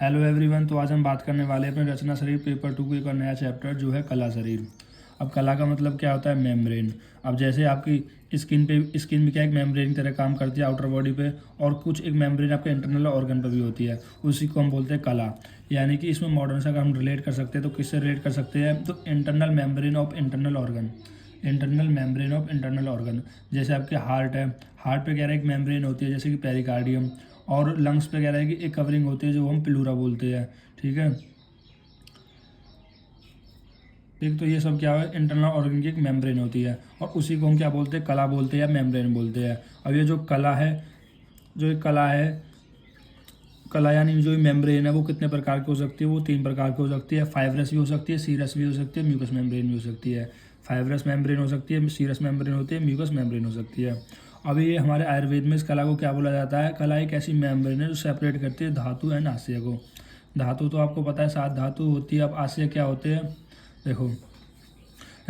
Hello everyone. तो आज हम बात करने वाले हैं अपने रचना शरीर पेपर 2 को एक और नया चैप्टर जो है कला शरीर। अब कला का मतलब क्या होता है? मेम्ब्रेन। अब जैसे आपकी स्किन भी क्या एक मेम्ब्रेन की तरह काम करती है आउटर बॉडी पे, और कुछ एक मेम्ब्रेन आपके इंटरनल ऑर्गन पर भी होती है, उसी को हम बोलते हैं कला। यानी कि इसमें मॉडर्न से अगर हम रिलेट कर सकते हैं तो किससे रिलेट कर सकते हैं? तो internal membrane of internal organ. Internal membrane of internal organ. जैसे आपके हार्ट है, हार्ट पे कह रहे हैं एक मेम्ब्रेन होती है जैसे कि पेरिकार्डियम, और लंग्स पे कह रहा है कि एक कवरिंग होती है जो हम प्लूरा बोलते हैं। ठीक है, ठीक। तो ये सब क्या है? इंटरनल ऑर्गन की एक मेम्ब्रेन होती है, और उसी को हम क्या बोलते हैं? कला बोलते हैं या मेम्ब्रेन बोलते हैं। अब ये जो कला है, जो ये कला है, कला यानी जो मेम्ब्रेन है वो कितने प्रकार की हो सकती है? वो 3 प्रकार की हो सकती है। फाइब्रस भी हो सकती है, सीरस भी हो सकती है, म्यूकस मेम्ब्रेन भी हो सकती है। फाइब्रस मेम्ब्रेन हो सकती है, सीरस मेम्ब्रेन होती है, म्यूकस मेम्ब्रेन हो सकती है। अब ये हमारे आयुर्वेद में इस कला को क्या बोला जाता है? कला एक ऐसी मेम्ब्रेन है जो सेपरेट करती है धातु एंड आशय को। धातु तो आपको पता है 7 धातु होती है। अब आशय क्या होते हैं? देखो,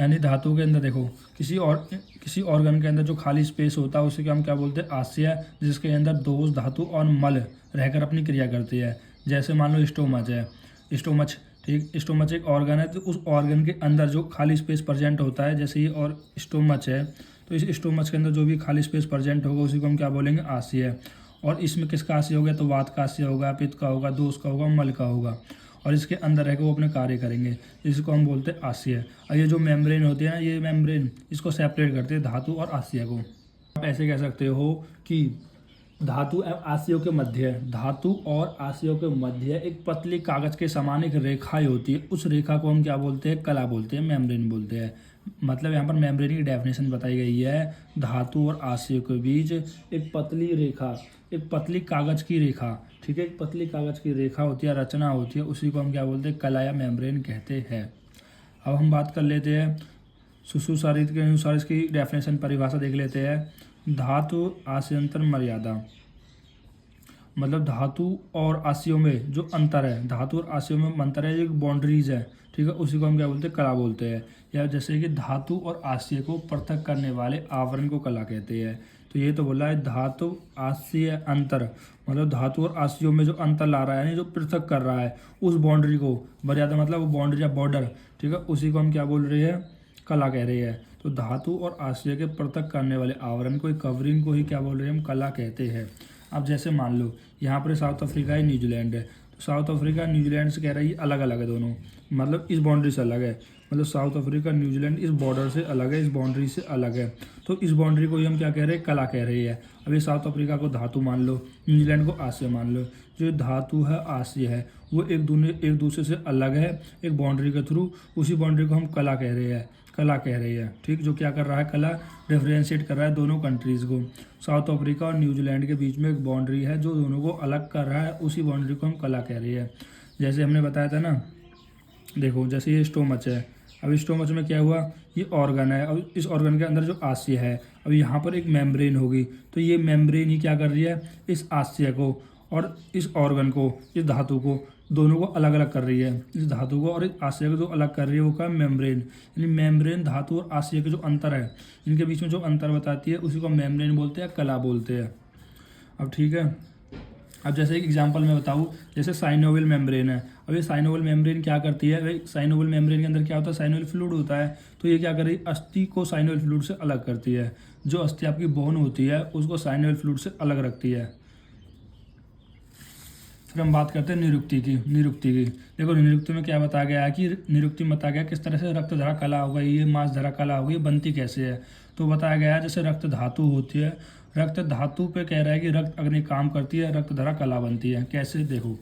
यानी धातु के अंदर देखो, किसी ऑर्गन के अंदर जो खाली स्पेस होता है उसे हम क्या बोलते हैं? आशय, जिसके अंदर दोष धातु और मल रहकर अपनी क्रिया करती है। जैसे मान लो स्टोमच है, स्टोमच, ठीक। स्टोमच एक ऑर्गन है, तो उस ऑर्गन के अंदर जो खाली स्पेस प्रेजेंट होता है, जैसे ये और स्टोमच है, तो इस स्टोमच के अंदर जो भी खाली स्पेस प्रेजेंट होगा उसी को हम क्या बोलेंगे? आशय। और इसमें किसका आशय हो गया? तो वात का आशय होगा, पित्त का होगा, दोष का होगा, मल का होगा, और इसके अंदर रहकर वो अपने कार्य करेंगे। इसको हम बोलते हैं आशय। और ये जो मेम्ब्रेन होती है ना, ये मेम्ब्रेन इसको सेपरेट करते हैं धातु और आशय को। आप ऐसे कह सकते हो कि धातु एवं आशयों के मध्य, धातु और आशयों के मध्य एक पतली कागज के समान एक रेखाएं होती है, उस रेखा को हम क्या बोलते हैं? कला बोलते हैं, मेम्ब्रेन बोलते हैं। मतलब यहाँ पर मेम्ब्रेन की डेफिनेशन बताई गई है, धातु और आशयों के बीच एक पतली रेखा, एक पतली कागज की रेखा, ठीक है, एक पतली कागज की रेखा होती है, रचना होती है, उसी को हम क्या बोलते हैं? कला या मेम्ब्रेन कहते हैं। अब हम बात कर लेते हैं सुश्रुतशास्त्र के अनुसार इसकी डेफिनेशन, परिभाषा देख लेते हैं। धातु आशयंतर मर्यादा, मतलब धातु और आशयों में जो अंतर है, धातु और आशयों में अंतर है, एक बाउंड्रीज है, ठीक है, उसी को हम क्या बोलते हैं? कला बोलते हैं। या जैसे कि धातु और आशय को पृथक करने वाले आवरण को कला कहते हैं। तो ये तो बोला है धातु आशय अंतर, मतलब धातु और आशयों में जो अंतर ला रहा है, यानी जो पृथक कर रहा है, उस बाउंड्री को, मर्यादा मतलब वो बाउंड्री या बॉर्डर, ठीक है, उसी को हम क्या बोल रहे हैं? कला कह रहे हैं। तो धातु और आशय के पृथक करने वाले आवरण को, कवरिंग को ही क्या बोल रहे हैं? हम कला कहते हैं। अब जैसे मान लो यहाँ पर साउथ अफ्रीका है, न्यूजीलैंड है, तो साउथ अफ्रीका न्यूजीलैंड से कह रहा है ये अलग अलग है दोनों, मतलब इस बाउंड्री से अलग है, मतलब साउथ अफ्रीका न्यूजीलैंड इस बॉर्डर से अलग है, इस बाउंड्री से अलग है। तो इस बाउंड्री को ही हम क्या कह रहे हैं? कला कह रहे हैं। अब ये साउथ अफ्रीका को धातु मान लो, न्यूजीलैंड को आशय मान लो। जो धातु है, आशय है, वो एक दूसरे से अलग है एक बाउंड्री के थ्रू, उसी बाउंड्री को हम कला कह रहे हैं, कला कह रही है, ठीक। जो क्या कर रहा है? कला डिफ्रेंशिएट कर रहा है दोनों कंट्रीज़ को। साउथ अफ्रीका और न्यूजीलैंड के बीच में एक बाउंड्री है जो दोनों को अलग कर रहा है, उसी बाउंड्री को हम कला कह रही है। जैसे हमने बताया था ना, देखो जैसे ये स्टोमच है, अब स्टोमच में क्या हुआ? ये ऑर्गन है, अब इस ऑर्गन के अंदर जो आशय है, अब यहाँ पर एक मेम्ब्रेन होगी, तो ये मेम्ब्रेन ही क्या कर रही है? इस आशय को और इस ऑर्गन को, इस धातु को, दोनों को अलग अलग कर रही है। इस धातु को और इस आशय को जो अलग कर रही है वो क्या? मेम्ब्रेन। यानी मेम्ब्रेन धातु और आशय के जो अंतर है, इनके बीच में जो अंतर बताती है, उसी को मेम्ब्रेन बोलते हैं, कला बोलते हैं। अब ठीक है, अब जैसे एक एग्जांपल मैं बताऊँ, जैसे साइनोवियल मेम्ब्रेन है। अब ये साइनोवियल मेम्ब्रेन क्या करती है? भाई साइनोवियल मेम्ब्रेन के अंदर क्या होता है? साइनोवियल फ्लूइड होता है। तो ये क्या कर रही है? अस्थि को साइनोवियल फ्लूइड से अलग करती है। जो अस्थि आपकी बोन होती है उसको साइनोवियल फ्लूइड से अलग रखती है। फिर हम बात करते हैं निरुक्ति की। देखो निरुक्ति में क्या बताया गया है कि निरुक्ति में बताया गया किस तरह से रक्त धरा कला हो गई, ये मांस धरा कला हो गई, बनती कैसे है। तो बताया गया है जैसे रक्त धातु होती है, रक्त धातु पे कह रहा है कि रक्त अग्नि काम करती है, रक्त धरा कला बनती है। कैसे? देखो,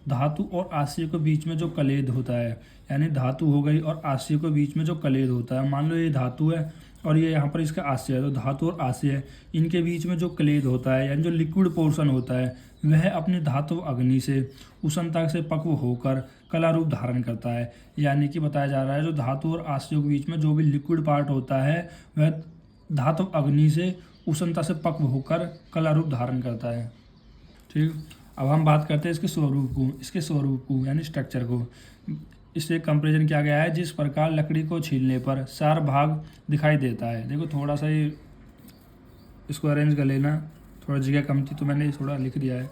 धातु और आशय के बीच में जो कलेद होता है, यानी धातु हो गई और आशय के बीच में जो कलेद होता है, मान लो ये धातु है और ये यहाँ पर इसका आशय है, तो धातु और आशय इनके बीच में जो कलेद होता है, यानी जो लिक्विड पोर्शन होता है, वह अपनी धातु अग्नि से उष्णता से पक्व होकर कला रूप धारण करता है। यानी कि बताया जा रहा है जो धातु और आशयों के बीच में जो भी लिक्विड पार्ट होता है वह धातु अग्नि से उष्णता से पक्व होकर कला रूप धारण करता है, ठीक। अब हम बात करते हैं इसके स्वरूप को यानी स्ट्रक्चर को। इससे कंपेरिजन किया गया है, जिस प्रकार लकड़ी को छीलने पर 4 भाग दिखाई देता है। देखो थोड़ा सा ये इसको अरेंज कर लेना, थोड़ा जगह कम थी तो मैंने थोड़ा लिख दिया है।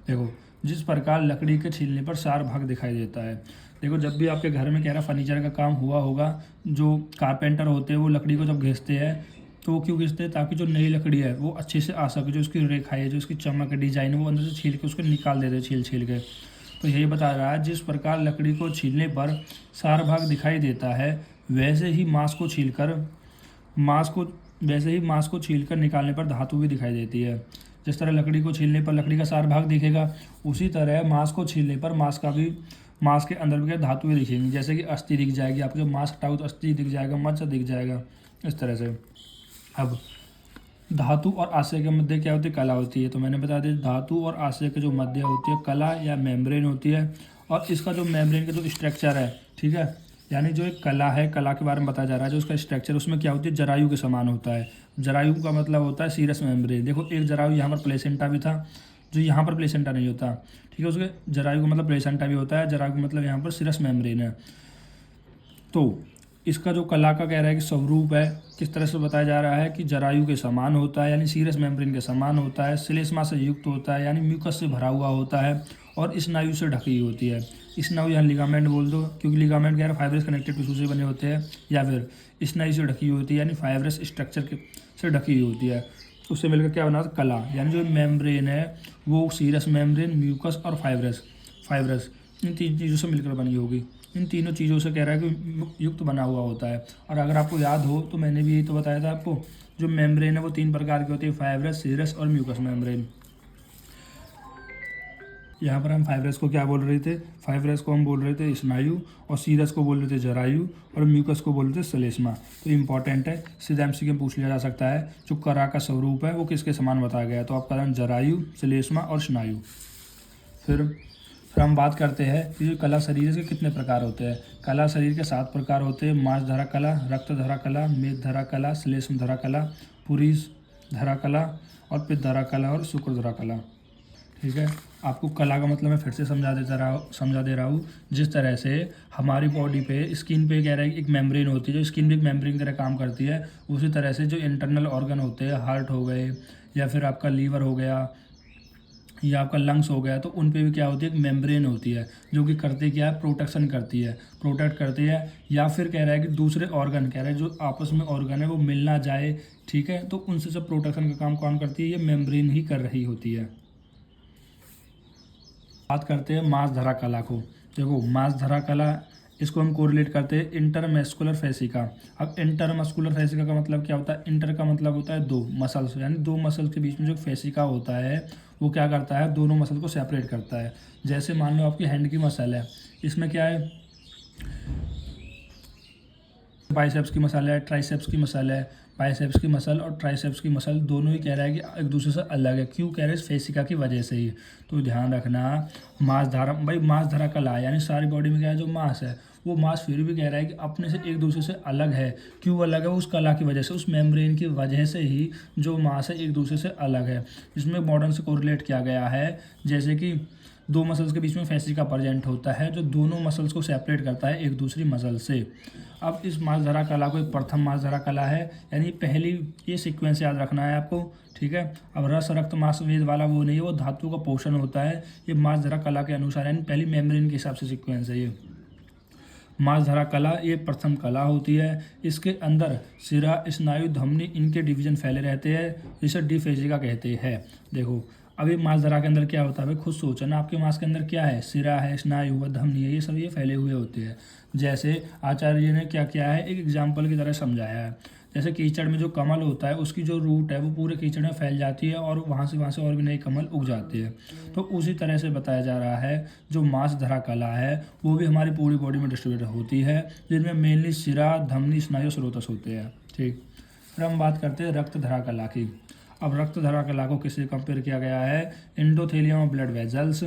देखो जिस प्रकार लकड़ी के छीलने पर सार भाग दिखाई देता है। देखो, जब भी आपके घर में कह रहा फर्नीचर का काम हुआ होगा, जो कारपेंटर होते हैं वो लकड़ी को जब घिसते हैं तो वो क्यों घिसते हैं, ताकि जो नई लकड़ी है वो अच्छे से आ सके, जो उसकी रेखाएँ है, जो उसकी चमक है, डिजाइन है, वो अंदर से छील के उसको निकाल देते हैं, छील के। तो यही बता रहा है, जिस प्रकार लकड़ी को छीलने पर सार भाग दिखाई देता है, वैसे ही मांस को छीलकर निकालने पर धातु भी दिखाई देती है। जिस तरह लकड़ी को छीलने पर लकड़ी का सार भाग दिखेगा, उसी तरह मांस को छीलने पर मांस के अंदर भी क्या धातु भी दिखेंगी। जैसे कि अस्थि दिख जाएगी, आपको जब मांस हटाओ तो अस्थि दिख जाएगा, मज्जा दिख जाएगा, इस तरह से। अब धातु और आशय के मध्य क्या होती है, कला होती है। तो मैंने बता दिया, धातु और आशय के जो मध्य होती है कला या मेम्ब्रेन होती है। और इसका जो मेम्ब्रेन का जो स्ट्रक्चर है, ठीक है, यानी जो एक कला है, कला के बारे में बताया जा रहा है, जो उसका स्ट्रक्चर उसमें क्या होती है, जरायु के समान होता है। जरायु का मतलब होता है सीरस मेम्ब्रेन। देखो, एक जरायु यहाँ पर प्लेसेंटा भी था, जो यहाँ पर प्लेसेंटा नहीं होता, ठीक है, उसके जरायु का मतलब प्लेसेंटा भी होता है, जरायु का मतलब यहाँ पर सीरस मेम्ब्रेन है। तो इसका जो कला का कह रहा है कि स्वरूप है, किस तरह से बताया जा रहा है कि जरायु के समान होता है, यानी सीरस मेम्ब्रेन के समान होता है, श्लेष्मा से युक्त होता है, यानी म्यूकस से भरा हुआ होता है, और स्नायु से ढकी होती है। स्नायु यहाँ लिगामेंट बोल दो, क्योंकि लिगामेंट कह रहा है फाइब्रस कनेक्टिव टिश्यू से बने होते हैं, या फिर स्नायु से ढकी होती है, यानी फाइब्रस स्ट्रक्चर से ढकी होती है। उससे मिलकर क्या बना, कला, यानी जो मेम्ब्रेन है वो सीरस मेम्ब्रेन, म्यूकस और फाइब्रस इन तीन चीज़ों से मिलकर बनी होगी। इन तीनों चीज़ों से कह रहा है कि युक्त बना हुआ होता है। और अगर आपको याद हो तो मैंने भी यही तो बताया था आपको, जो मेम्ब्रेन है वो 3 प्रकार की होती है, फाइब्रस, सीरस और म्यूकस मेम्ब्रेन। यहाँ पर हम फाइब्रस को क्या बोल रहे थे, फाइब्रस को हम बोल रहे थे स्नायु, और सीरस को बोल रहे थे जरायु, और म्यूकस को बोल रहे थे श्लेष्मा। तो इंपॉर्टेंट है, सीधा एमसीक्यू में पूछ लिया जा सकता है, जो कला का स्वरूप है वो किसके समान बताया गया है। तो आपका जरायु, श्लेष्मा और स्नायु। फिर हम बात करते हैं कि जो कला शरीर के कितने प्रकार होते हैं। कला शरीर के 7 प्रकार होते हैं, मांस धरा कला, रक्त धरा कला, मेद धरा कला, श्लेष्म धरा कला, पुरीस धरा कला, और पित्त धरा कला, और शुक्र धरा कला। ठीक है, आपको कला का मतलब मैं फिर से समझा दे रहा हूँ। जिस तरह से हमारी बॉडी पे स्किन पे कह रहा है कि एक मेम्ब्रेन होती है, जो स्किन भी एक मेम्ब्रेन की तरह काम करती है, उसी तरह से जो इंटरनल ऑर्गन होते हैं, हार्ट हो गए, या फिर आपका लीवर हो गया, या आपका लंग्स हो गया, तो उन पे भी क्या होती है, एक मेम्ब्रेन होती है, जो कि करती क्या है, प्रोटेक्ट करती है। या फिर कह रहा है कि दूसरे ऑर्गन, कह रहा है जो आपस में ऑर्गन है वो मिल ना जाए, ठीक है, तो उनसे सब प्रोटेक्शन का काम कौन करती है, ये मेम्ब्रेन ही कर रही होती है। बात करते हैं मांस धरा कला को। देखो, मांस धरा कला, इसको हम कोरिलेट करते हैं इंटरमस्कुलर फेसिका। अब इंटरमस्कुलर फेसिका का मतलब क्या होता है, इंटर का मतलब होता है 2 मसल्स, यानी 2 मसल्स के बीच में जो फेसिका होता है वो क्या करता है, दोनों मसल को सेपरेट करता है। जैसे मान लो आपकी हैंड की मसल है, इसमें क्या है, बाइसेप्स की मसल है, ट्राइसेप्स की मसल है। बाइसेप्स की मसल और ट्राइसेप्स की मसल दोनों ही कह रहा है कि एक दूसरे से अलग है। क्यों कह रहे हैं, इस फेसिका की वजह से ही। तो ध्यान रखना, मांस धरा कला है, यानी सारी बॉडी में क्या है, जो मांस है वो मांस फिर भी कह रहा है कि अपने से एक दूसरे से अलग है। क्यों अलग है, उस कला की वजह से, उस मेम्ब्रेन की वजह से ही जो मांस है एक दूसरे से अलग है। इसमें मॉडर्न से कोरिलेट किया गया है, जैसे कि 2 मसल्स के बीच में फेसिका प्रेजेंट होता है, जो दोनों मसल्स को सेपरेट करता है एक दूसरी मसल से। अब इस मांस धरा कला को एक प्रथम मांस धरा कला है, यानी पहली, ये सीक्वेंस याद रखना है आपको, ठीक है। अब रस रक्त मांस वेद वाला वो नहीं है, वो धातु का पोषण होता है। ये मांस धरा कला के अनुसार, यानी पहली मेम्ब्रेन के हिसाब से सीक्वेंस है ये। मांस धरा कला ये प्रथम कला होती है। इसके अंदर सिरा, स्नायु, धमनी, इनके डिवीजन फैले रहते हैं, जिसे डी फेसिका कहते हैं। देखो, अभी मांस धरा के अंदर क्या होता है, खुद सोचो ना, आपके मांस के अंदर क्या है, सिरा है, स्नायु है, धमनी है, ये सब ये फैले हुए होते हैं। जैसे आचार्य ने क्या किया है, एक एग्जाम्पल की तरह समझाया है। जैसे कीचड़ में जो कमल होता है, उसकी जो रूट है वो पूरे कीचड़ में फैल जाती है, और वहाँ से और भी नए कमल उग जाते हैं। तो उसी तरह से बताया जा रहा है, जो मांस धरा कला है वो भी हमारी पूरी बॉडी में डिस्ट्रीब्यूट होती है, जिनमें मेनली सिरा, धमनी, स्नायु, स्रोतस होते हैं। ठीक, फिर हम बात करते हैं रक्त धरा कला की। अब रक्त धरा कला को किससे कंपेयर किया गया है, एंडोथेलियम ऑफ ब्लड वेजल्स,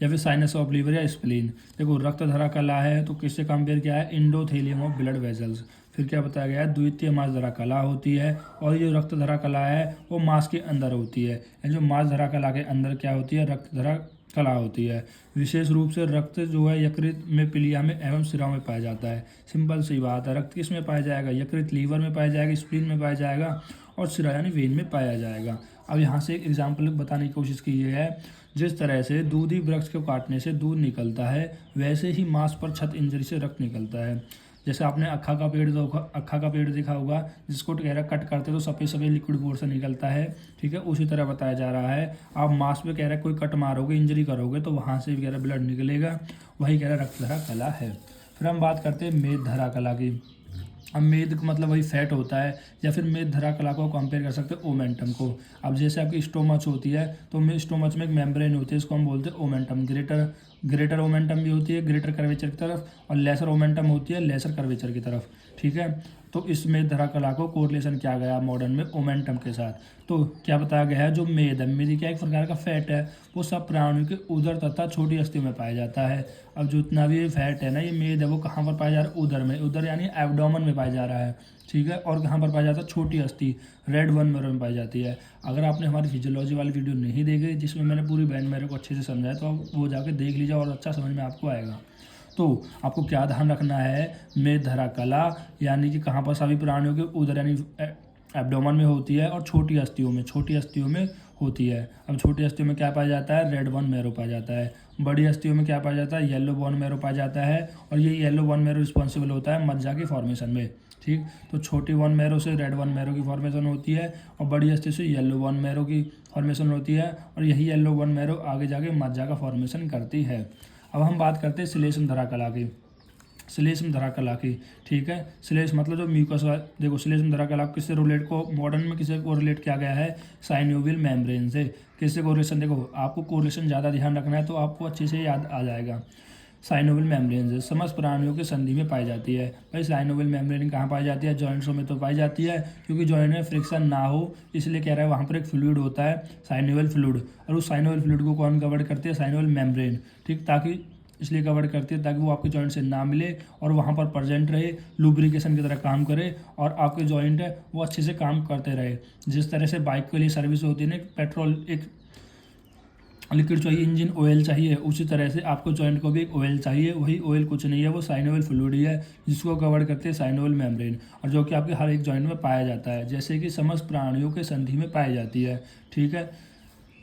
या फिर साइनस ऑफ लीवर या स्प्लीन। देखो, रक्त धरा कला है तो किससे कंपेयर किया है, एंडोथेलियम ऑफ ब्लड वेजल्स। फिर क्या बताया गया है, द्वितीय मांस धरा कला होती है, और ये रक्त धरा कला है वो मांस के अंदर होती है। जो मांस धरा कला के अंदर क्या होती है, रक्त धरा कला होती है। विशेष रूप से रक्त जो है यकृत में, पिलिया में एवं सिराओं में पाया जाता है। सिंपल सी बात है, रक्त किस में पाया जाएगा, यकृत, लीवर में पाया जाएगा, स्प्लीन में पाया जाएगा, और सिरा यानी वेन में पाया जाएगा। अब यहाँ से एक एग्जाम्पल बताने की कोशिश की है, जिस तरह से दूधी वृक्ष को काटने से दूध निकलता है, वैसे ही मांस पर क्षत इंजरी से रक्त निकलता है। जैसे आपने अक्खा का पेड़ देखा होगा, जिसको गहरा कट करते तो सफ़ेद सफ़ेद लिक्विड पोर्शन निकलता है, ठीक है। उसी तरह बताया जा रहा है, आप मांस पे कह रहे कोई कट मारोगे, इंजरी करोगे तो वहाँ से भी कह रहा ब्लड निकलेगा, वही कह रहा रक्त धरा कला है। फिर हम बात करते हैं मेद धरा कला की। अब मेद का मतलब वही फैट होता है, या फिर मेद धरा कला को कंपेयर कर सकते हैं ओमेंटम को। अब जैसे आपकी स्टोमच होती है, तो स्टोमच में एक मेम्ब्रेन होती है, इसको हम बोलते हैं ओमेंटम। ग्रेटर ओमेंटम भी होती है ग्रेटर कर्वेचर की तरफ, और लेसर ओमेंटम होती है लेसर कर्वेचर की तरफ, ठीक है। तो इस मेद धरा कला को कोरिलेशन किया गया मॉडर्न में ओमेंटम के साथ। तो क्या बताया गया है, जो मेद है, मेद क्या एक प्रकार का फैट है, वो सब प्राणियों के उदर तथा छोटी अस्थियों में पाया जाता है। अब जितना भी फैट है ना, ये मेद है, वो कहाँ पर पाया जा रहा है, उदर में। उदर यानी एब्डोमेन में पाया जा रहा है, ठीक है। और कहाँ पर पाया जाता है, छोटी अस्थि रेड बोन मैरो में पाई जाती है। अगर आपने हमारी फिजियोलॉजी वाली वीडियो नहीं देखी, जिसमें मैंने पूरी बोन मैरो को अच्छे से समझाया, तो आप वो जाके देख लीजिए और अच्छा समझ में आपको आएगा। तो आपको क्या ध्यान रखना है, मेद धरा कला यानी कि कहाँ पर सभी प्राणियों के उदर यानी एब्डोमेन में होती है, और छोटी अस्थियों में होती है। अब छोटी अस्थियों में क्या पाया जाता है, रेड बोन मैरो पाया जाता है। बड़ी अस्थियों में क्या पाया जाता है, येलो बोन मैरो पाया जाता है, और ये येलो बोन मैरो रिस्पॉन्सिबल होता है मज्जा की फॉर्मेशन में, ठीक। तो छोटी बोन मैरो से रेड बोन मैरो की फॉर्मेशन होती है, और बड़ी अस्थि से येलो बोन मैरो की फॉर्मेशन होती है, और यही येलो बोन मैरो आगे जाके मज्जा का फॉर्मेशन करती है। अब हम बात करते हैं श्लेष्म धरा कला की। श्लेष्म धरा कला की, ठीक है। श्लेष्म मतलब जो म्यूकस, देखो श्लेष्म धरा कला किससे रिलेट को मॉडर्न में किससे को रिलेट किया गया है, साइनोवियल मेम्ब्रेन से। किससे कोरिलेशन, देखो आपको कोरिलेशन ज़्यादा ध्यान रखना है तो आपको अच्छे से याद आ जाएगा। साइनोवियल मेम्ब्रेन से समस्त प्राणियों के संधि में पाई जाती है। भाई साइनोवियल मेम्ब्रेन कहाँ पाई जाती है, जॉइंट्सों में तो पाई जाती है, क्योंकि जॉइंट में फ्रिक्शन ना हो इसलिए कह रहा है वहाँ पर एक फ्लूइड होता है साइनोवियल फ्लूइड, और उस साइनोवियल फ्लूइड को कौन कवर करती है, साइनोवियल मेम्ब्रेन, ठीक। ताकि इसलिए कवर करती है ताकि वो आपके जॉइंट से ना मिले और वहाँ पर प्रेजेंट रहे, लुब्रिकेशन की तरह काम करे, और आपके जॉइंट है वो अच्छे से काम करते रहे। जिस तरह से बाइक के लिए सर्विस होती है ना, पेट्रोल एक लिक्विड चाहिए, इंजन ऑयल चाहिए, उसी तरह से आपको जॉइंट को भी एक ऑयल चाहिए। वही ऑयल कुछ नहीं है, वो साइनोवियल फ्लूइड ही है, जिसको कवर करते हैं साइनोवियल मेम्ब्रेन, और जो कि आपके हर एक जॉइंट में पाया जाता है, जैसे कि समस्त प्राणियों के संधि में पाई जाती है, ठीक है।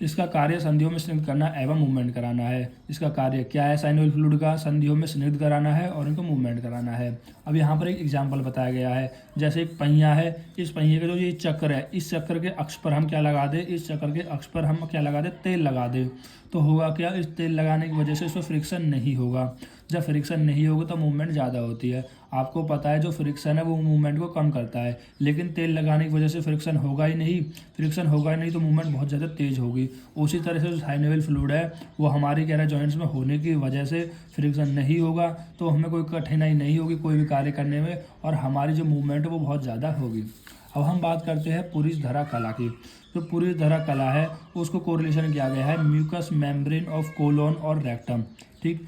इसका कार्य संधियों में स्निग्ध करना एवं मूवमेंट कराना है। इसका कार्य क्या है, साइनोवियल फ्लूइड का संधियों में स्निग्ध कराना है और इनको मूवमेंट कराना है। अब यहाँ पर एक एग्जांपल बताया गया है, जैसे एक पहिया है, इस पहिए का जो ये चक्र है, इस चक्र के अक्ष पर हम क्या लगा दें, इस चक्र के अक्ष पर हम क्या लगा दें, तेल लगा दें। तो होगा क्या, इस तेल लगाने की वजह से इसमें फ्रिक्शन नहीं होगा। जब फ्रिक्शन नहीं होगा तो मूवमेंट ज़्यादा होती है। आपको पता है जो फ्रिक्शन है वो मूवमेंट को कम करता है, लेकिन तेल लगाने की वजह से फ्रिक्शन होगा ही नहीं, तो मूवमेंट बहुत ज़्यादा तेज़ होगी। उसी तरह से जो साइनोवियल फ्लूइड है वो हमारी कह रहा है जॉइंट्स में होने की वजह से फ्रिक्शन नहीं होगा, तो हमें कोई कठिनाई नहीं होगी कोई भी कार्य करने में, और हमारी जो मूवमेंट है वो बहुत ज़्यादा होगी। अब हम बात करते हैं पुरुष धरा कला की। जो पुरुष धरा कला है उसको कोरिलेशन किया गया है म्यूकस मेम्ब्रेन ऑफ कोलोन और रेक्टम, ठीक।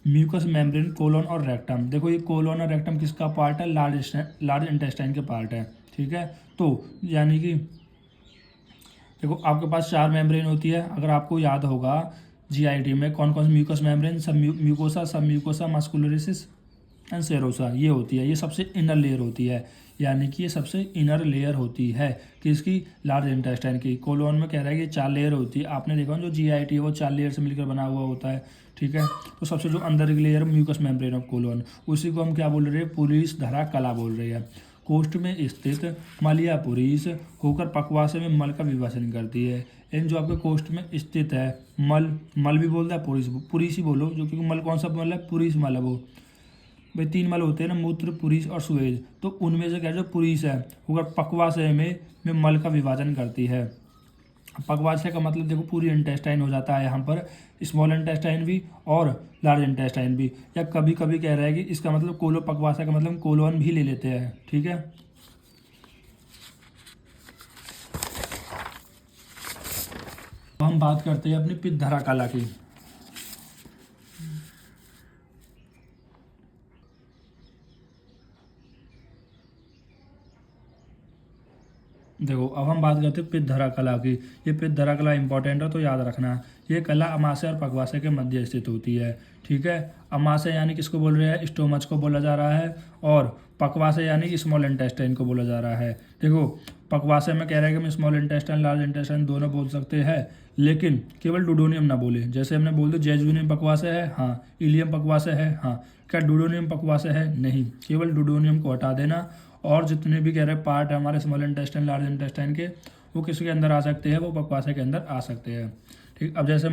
म्यूकस मेम्ब्रेन, कोलोन और रेक्टम। देखो ये कोलोन और रेक्टम किसका पार्ट है, लार्ज इंटेस्टाइन के पार्ट है, ठीक है। तो यानी कि देखो आपके पास 4 मेम्ब्रेन होती है। अगर आपको याद होगा जीआईटी में कौन कौन सी म्यूकस मेम्ब्रेन, सब म्यूकोसा, मस्कुलरिस एंड सेरोसा, ये होती है। ये सबसे इनर लेयर होती है, यानी कि ये सबसे इनर लेयर होती है किसकी, लार्ज इंटेस्टाइन की। कोलोन में कह रहा है कि 4 लेयर होती है। आपने देखा जो जीआईटी है वो 4 लेयर से मिलकर बना हुआ होता है, ठीक है। तो सबसे जो अंदर की layer mucus membrane of colon, उसी को हम क्या बोल रहे हैं, पुरुष धरा कला बोल रहे हैं। कोष्ठ में स्थित मल या पुरीस होकर पकवासे में मल का विभाजन करती है। इन जो आपके कोष्ठ में स्थित है, मल भी बोलता है, पुरीस ही बोलो, जो कि मल कौन सा मल है, पुरीस मल है। वो भाई 3 मल होते हैं ना, मूत्र, पुरीस और सुएज। तो उनमें से क्या जो पुरीस है होकर पकवासे में मल का विभाजन करती है। पकवासे का मतलब देखो पूरी इंटेस्टाइन हो जाता है यहाँ पर, स्मॉल इंटेस्टाइन भी और लार्ज इंटेस्टाइन भी, या कभी कभी कह रहा है कि इसका मतलब कोलो पकवासा का मतलब कोलोन भी ले लेते हैं, ठीक है। तो हम बात करते हैं अपनी पित्त धरा कला की। देखो अब हम बात करते हैं पित्त धरा कला की। ये पित्त धरा कला इंपॉर्टेंट है तो याद रखना। ये कला अमाशय और पकवासे के मध्य स्थित होती है, ठीक है। अमाशय यानी किसको बोल रहे हैं, स्टोमच को बोला जा रहा है, और पकवासे यानी स्मॉल इंटेस्टाइन को बोला जा रहा है। देखो पकवासे में कह रहा है कि हम स्मॉल इंटेस्टाइन लार्ज इंटेस्टाइन दोनों बोल सकते हैं, लेकिन केवल डुडोनियम ना बोले। जैसे हमने बोल दिया जेजुनियम पकवासे है, हाँ। इलियम पकवासे है, हाँ। क्या डुडोनियम पकवासे है? नहीं, केवल डुडोनियम को हटा देना। और जितने भी कह रहे पार्ट है हमारे स्मॉल इंटेस्टाइन लार्ज इंटेस्टाइन के, वो किसके अंदर आ सकते हैं? वो पकवासे के अंदर आ सकते हैं। ठीक, अब जैसे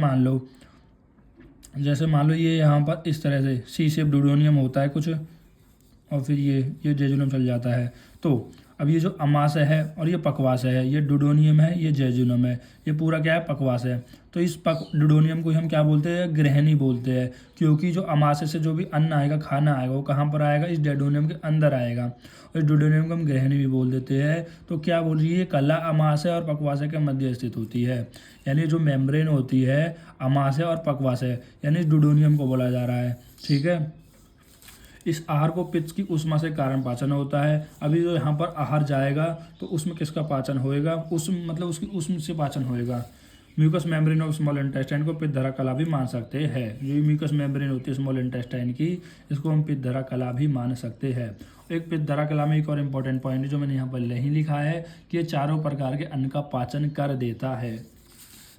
मान लो ये यहाँ पर इस तरह से सी शेप डुडोनियम होता है कुछ, और फिर ये जेजुनम चल जाता है। तो अब ये जो अमाशय है और ये पकवास है, ये डुडोनियम है, ये जेजुनम है, ये पूरा क्या है? पकवास है। तो इस डुडोनियम को हम क्या बोलते हैं? ग्रहणी बोलते हैं, क्योंकि जो अमाशय से जो भी अन्न आएगा, खाना आएगा, वो कहाँ पर आएगा? इस डुडोनियम के अंदर आएगा, और इस डुडोनियम को हम ग्रहणी भी बोल देते हैं। तो क्या बोल रही है? कला अमाशय और पकवासय के मध्य स्थित होती है, यानी जो मेम्ब्रेन होती है अमाशय और पकवासय, यानी इस डुडोनियम को बोला जा रहा है। ठीक है, इस आहार को पित्त की उष्मा से कारण पाचन होता है। अभी जो यहाँ पर आहार जाएगा तो उसमें किसका पाचन होएगा? मतलब उसकी उष्म से पाचन होएगा। Mucus membrane of small intestine को पित्तधरा कला भी मान सकते हैं। जो म्यूकस मेम्ब्रेन होती है स्मॉल इंटेस्टाइन की, इसको हम पित्तधरा कला भी मान सकते हैं। एक पित्तधरा कला में एक और इम्पॉर्टेंट पॉइंट जो मैंने यहाँ पर नहीं लिखा है कि ये चारों प्रकार के अन्न का पाचन कर देता है।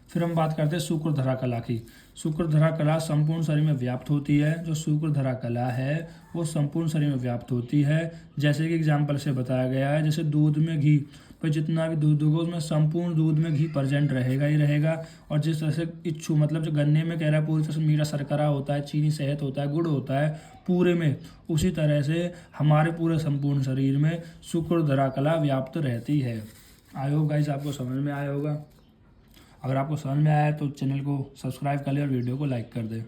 फिर हम बात करते हैं शुक्रधरा कला की। शुक्रधरा कला संपूर्ण शरीर में व्याप्त होती है। जो शुक्रधरा कला है वो संपूर्ण शरीर में व्याप्त होती है। जैसे कि एग्जाम्पल से बताया गया है, जैसे दूध में घी, पर जितना भी दूध होगा उसमें संपूर्ण दूध में घी प्रेजेंट रहेगा ही रहेगा। और जिस तरह से इच्छू मतलब जो गन्ने में कह रहा है पूरी तरह से मीठा शर्करा होता है, चीनी शहद होता है, गुड़ होता है पूरे में, उसी तरह से हमारे पूरे संपूर्ण शरीर में शुक्रधरा कला व्याप्त रहती है। आई होप गाइस आपको समझ में आया होगा। अगर आपको समझ में आया तो चैनल को सब्सक्राइब कर ले और वीडियो को लाइक कर दे।